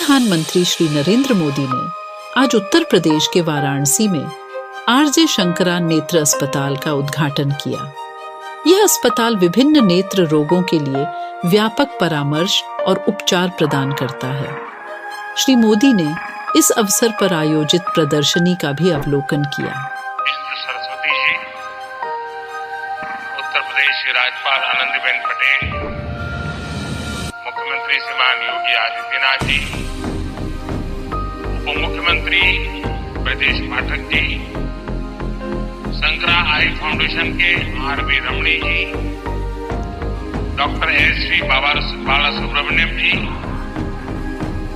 प्रधानमंत्री श्री नरेंद्र मोदी ने आज उत्तर प्रदेश के वाराणसी में आरजे शंकरा नेत्र अस्पताल का उद्घाटन किया। यह अस्पताल विभिन्न नेत्र रोगों के लिए व्यापक परामर्श और उपचार प्रदान करता है। श्री मोदी ने इस अवसर पर आयोजित प्रदर्शनी का भी अवलोकन किया। सरस्वती जी, उत्तर प्रदेश के राज्यपाल आनंदीबेन पटेल, मुख्यमंत्री श्रीमान योगी आदित्यनाथ जी, उप मुख्यमंत्री ब्रजेश पाठक जी, शंकरा आई फाउंडेशन के आर.वी. रमणी जी, डॉक्टर एस.वी. बालासुब्रमण्यम जी,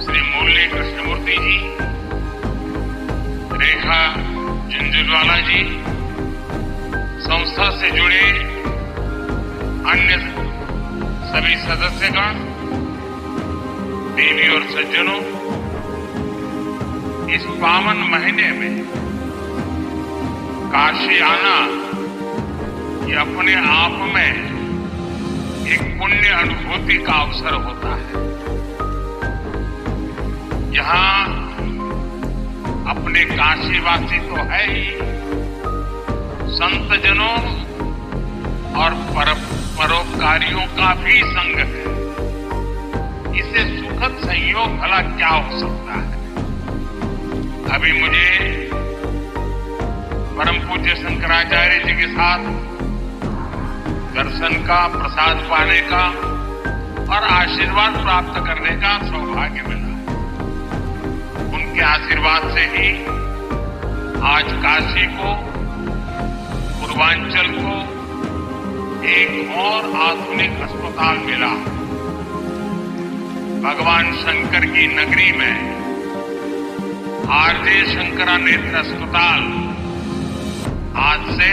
श्री मुरली कृष्णमूर्ति जी, रेखा झुंझुनवाला जी, संस्था से जुड़े अन्य सभी सदस्यगण, देवी और सज्जनों, इस पावन महीने में काशी आना ये अपने आप में एक पुण्य अनुभूति का अवसर होता है। यहाँ अपने काशीवासी तो है ही, संतजनों और परोपकारियों का भी संग है। इसे सुखद संयोग भला क्या हो सकता है। अभी मुझे परम पूज्य शंकराचार्य जी के साथ दर्शन का, प्रसाद पाने का और आशीर्वाद प्राप्त करने का सौभाग्य मिला। उनके आशीर्वाद से ही आज काशी को, पूर्वांचल को एक और आधुनिक अस्पताल मिला। भगवान शंकर की नगरी में आरजे शंकरा नेत्र अस्पताल आज से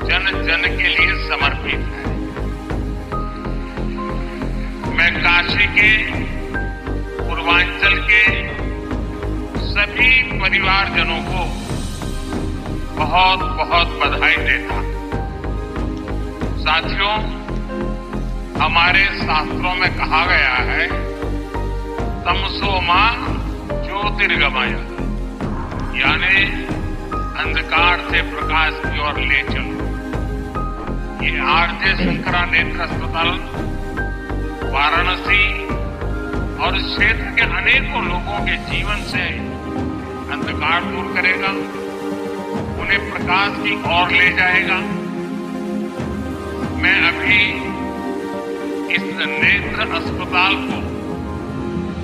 जन जन के लिए समर्पित है। मैं काशी के, पूर्वांचल के सभी परिवारजनों को बहुत बहुत बधाई देता। साथियों, हमारे शास्त्रों में कहा गया है, तमसो मां ज्योतिर्गमय, यानी अंधकार से प्रकाश की ओर ले चलो। ये आरजे शंकरा नेत्र अस्पताल वाराणसी और इस क्षेत्र के अनेकों लोगों के जीवन से अंधकार दूर करेगा, उन्हें प्रकाश की ओर ले जाएगा। मैं अभी इस नेत्र अस्पताल को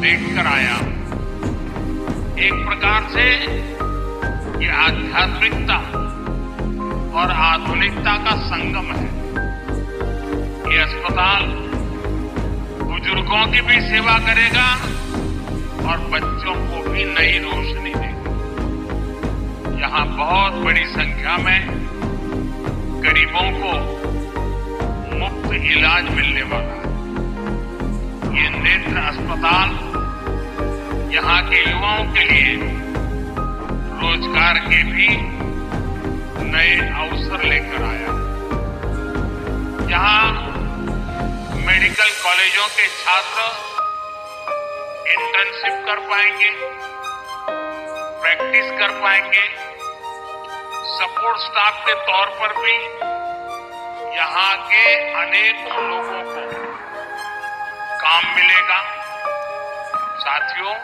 देखकर आया। एक प्रकार से ये आध्यात्मिकता और आधुनिकता का संगम है। ये अस्पताल बुजुर्गों की भी सेवा करेगा और बच्चों को भी नई रोशनी देगा। यहाँ बहुत बड़ी संख्या में गरीबों को मुफ्त इलाज मिलने वाला है। ये नेत्र अस्पताल यहाँ के युवाओं के लिए रोजगार के भी नए अवसर लेकर आया। यहाँ मेडिकल कॉलेजों के छात्र इंटर्नशिप कर पाएंगे, प्रैक्टिस कर पाएंगे। सपोर्ट स्टाफ के तौर पर भी यहाँ के अनेक लोगों को काम मिलेगा। साथियों,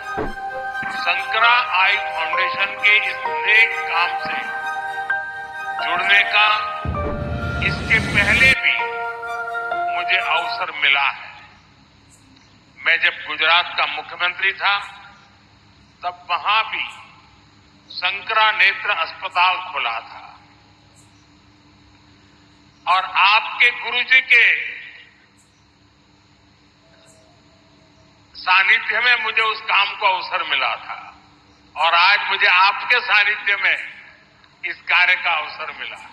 शंकरा आई फाउंडेशन के इस नेक काम से जुड़ने का इसके पहले भी मुझे अवसर मिला है। मैं जब गुजरात का मुख्यमंत्री था, तब वहां भी शंकरा नेत्र अस्पताल खुला था और आपके गुरुजी के सानिध्य में मुझे उस काम को अवसर मिला था और आज मुझे आपके सानिध्य में इस कार्य का अवसर मिला है।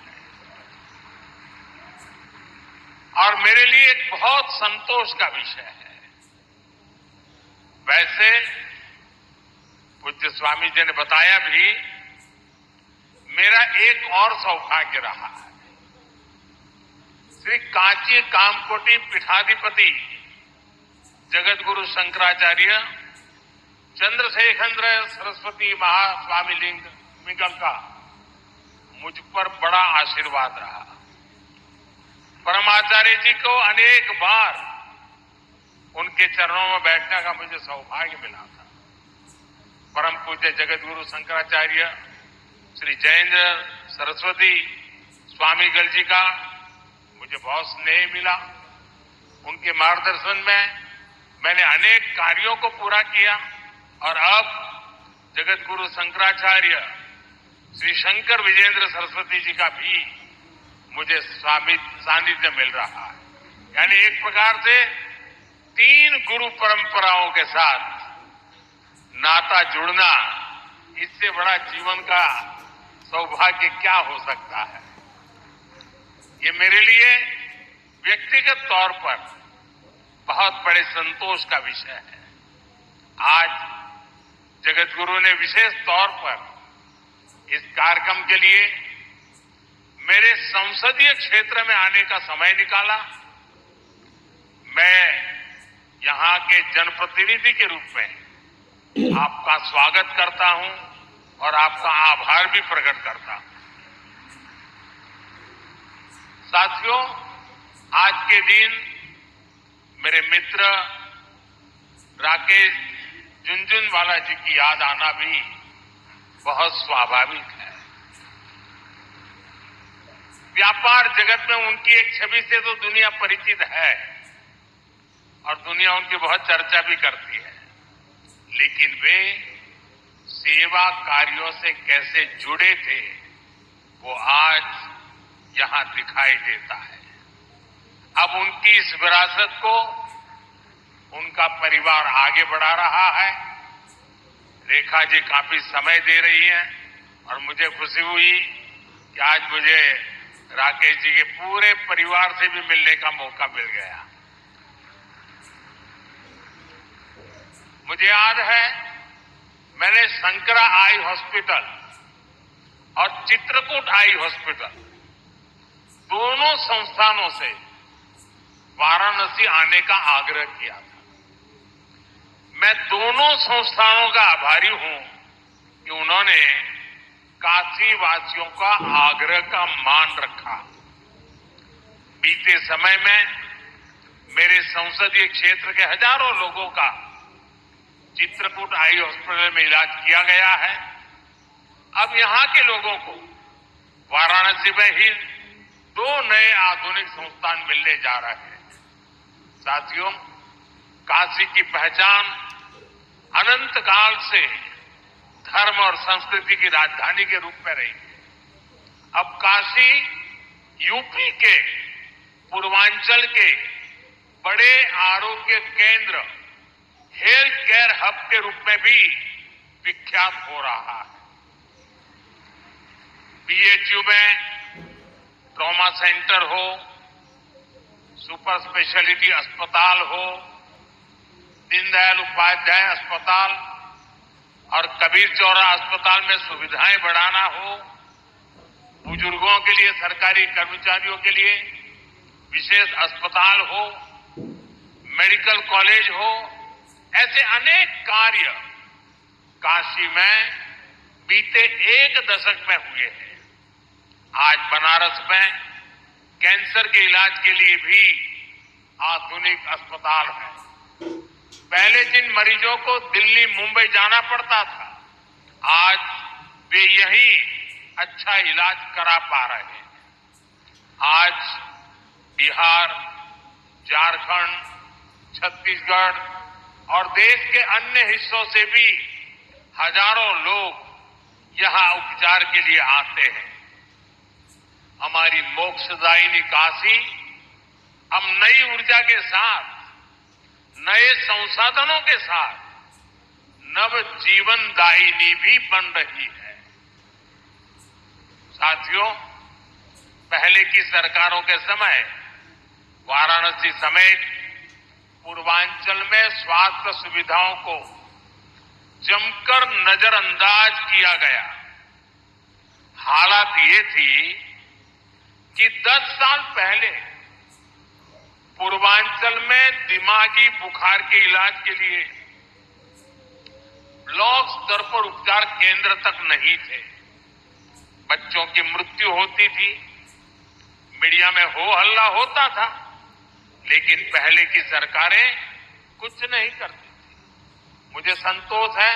और मेरे लिए एक बहुत संतोष का विषय है। वैसे पूज्य स्वामी जी ने बताया भी, मेरा एक और सौभाग्य रहा है। श्री कांची कामकोटि पीठाधिपति जगत गुरु शंकराचार्य चंद्रशेखर सरस्वती महास्वामी लिंगम का मुझ पर बड़ा आशीर्वाद रहा। परमाचार्य जी को अनेक बार उनके चरणों में बैठने का मुझे सौभाग्य मिला था। परम पूज्य जगतगुरु शंकराचार्य श्री जयेंद्र सरस्वती स्वामीगल जी का मुझे बहुत स्नेह मिला। उनके मार्गदर्शन में मैंने अनेक कार्यों को पूरा किया और अब जगतगुरु शंकराचार्य श्री शंकर विजेंद्र सरस्वती जी का भी मुझे सानिध्य मिल रहा है। यानी एक प्रकार से 3 गुरु परंपराओं के साथ नाता जुड़ना, इससे बड़ा जीवन का सौभाग्य क्या हो सकता है। ये मेरे लिए व्यक्तिगत तौर पर बहुत बड़े संतोष का विषय है। आज जगतगुरु ने विशेष तौर पर इस कार्यक्रम के लिए मेरे संसदीय क्षेत्र में आने का समय निकाला। मैं यहां के जनप्रतिनिधि के रूप में आपका स्वागत करता हूं और आपका आभार भी प्रकट करता हूं। साथियों, आज के दिन मेरे मित्र राकेश झुनझुनवाला जी की याद आना भी बहुत स्वाभाविक है। व्यापार जगत में उनकी एक छवि से तो दुनिया परिचित है और दुनिया उनकी बहुत चर्चा भी करती है, लेकिन वे सेवा कार्यों से कैसे जुड़े थे वो आज यहां दिखाई देता है। अब उनकी इस विरासत को उनका परिवार आगे बढ़ा रहा है। रेखा जी काफी समय दे रही हैं और मुझे खुशी हुई कि आज मुझे राकेश जी के पूरे परिवार से भी मिलने का मौका मिल गया। मुझे याद है मैंने शंकरा आई हॉस्पिटल और चित्रकूट आई हॉस्पिटल दोनों संस्थानों से वाराणसी आने का आग्रह किया था। मैं दोनों संस्थानों का आभारी हूं कि उन्होंने काशी वासियों का आग्रह का मान रखा। बीते समय में मेरे संसदीय क्षेत्र के हजारों लोगों का चित्रकूट आई हॉस्पिटल में इलाज किया गया है। अब यहां के लोगों को वाराणसी में ही 2 नए आधुनिक संस्थान मिलने जा रहे हैं। साथियों, काशी की पहचान अनंत काल से धर्म और संस्कृति की राजधानी के रूप में रही है। अब काशी यूपी के पूर्वांचल के बड़े आरोग्य केंद्र, हेल्थ केयर हब के रूप में भी विख्यात हो रहा है। बीएचयू में ट्रॉमा सेंटर हो, सुपर स्पेशलिटी अस्पताल हो, दीनदयाल उपाध्याय अस्पताल और कबीर चौरा अस्पताल में सुविधाएं बढ़ाना हो, बुजुर्गों के लिए, सरकारी कर्मचारियों के लिए विशेष अस्पताल हो, मेडिकल कॉलेज हो, ऐसे अनेक कार्य काशी में बीते 1 दशक में हुए हैं। आज बनारस में कैंसर के इलाज के लिए भी आधुनिक अस्पताल है। पहले जिन मरीजों को दिल्ली, मुंबई जाना पड़ता था, आज वे यहीं अच्छा इलाज करा पा रहे हैं। आज बिहार, झारखंड, छत्तीसगढ़ और देश के अन्य हिस्सों से भी हजारों लोग यहां उपचार के लिए आते हैं। हमारी मोक्षदायिनी काशी अब नई ऊर्जा के साथ, नए संसाधनों के साथ नव जीवन दायिनी भी बन रही है। साथियों, पहले की सरकारों के समय वाराणसी समेत पूर्वांचल में स्वास्थ्य सुविधाओं को जमकर नजरअंदाज किया गया। हालात ये थी कि 10 साल पहले पूर्वांचल में दिमागी बुखार के इलाज के लिए ब्लॉक स्तर पर उपचार केंद्र तक नहीं थे। बच्चों की मृत्यु होती थी, मीडिया में हो हल्ला होता था, लेकिन पहले की सरकारें कुछ नहीं करती थी। मुझे संतोष है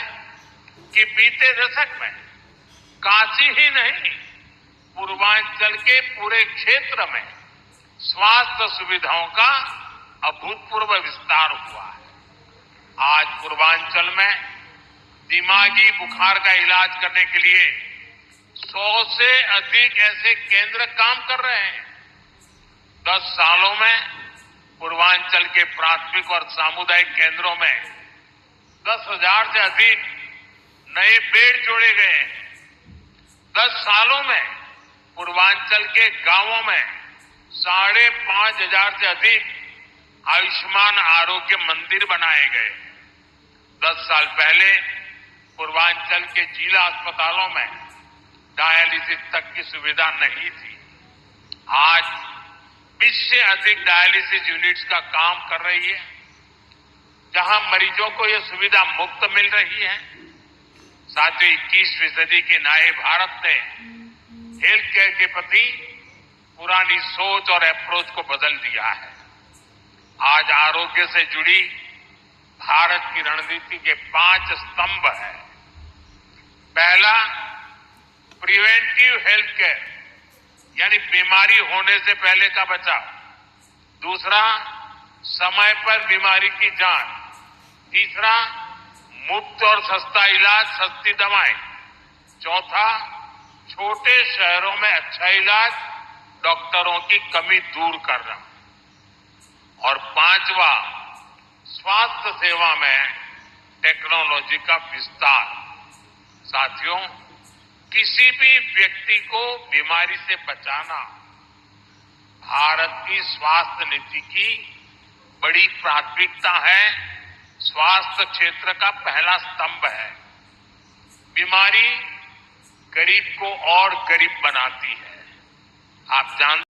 कि बीते दशक में काशी ही नहीं, पूर्वांचल के पूरे क्षेत्र में स्वास्थ्य सुविधाओं का अभूतपूर्व विस्तार हुआ है। आज पूर्वांचल में दिमागी बुखार का इलाज करने के लिए 100 से अधिक ऐसे केंद्र काम कर रहे हैं। 10 सालों में पूर्वांचल के प्राथमिक और सामुदायिक केंद्रों में 10,000 से अधिक नए बेड जोड़े गए हैं। 10 सालों में पूर्वांचल के गांवों में 5,500 से अधिक आयुष्मान आरोग्य मंदिर बनाए गए। 10 साल पहले पूर्वांचल के जिला अस्पतालों में डायलिसिस तक की सुविधा नहीं थी। आज 20 से अधिक डायलिसिस यूनिट्स का काम कर रही है, जहां मरीजों को यह सुविधा मुफ्त मिल रही है। साथियों, 21वीं सदी के नए भारत ने हेल्थ केयर के प्रति पुरानी सोच और अप्रोच को बदल दिया है। आज आरोग्य से जुड़ी भारत की रणनीति के 5 स्तंभ हैं। पहला, प्रिवेंटिव हेल्थ केयर, यानी बीमारी होने से पहले का बचाव। दूसरा, समय पर बीमारी की जांच। तीसरा, मुफ्त और सस्ता इलाज, सस्ती दवाएं। चौथा, छोटे शहरों में अच्छा इलाज, डॉक्टरों की कमी दूर करना। और पांचवा, स्वास्थ्य सेवा में टेक्नोलॉजी का विस्तार। साथियों, किसी भी व्यक्ति को बीमारी से बचाना भारत की स्वास्थ्य नीति की बड़ी प्राथमिकता है। स्वास्थ्य क्षेत्र का पहला स्तंभ है। बीमारी गरीब को और गरीब बनाती है। आप जानते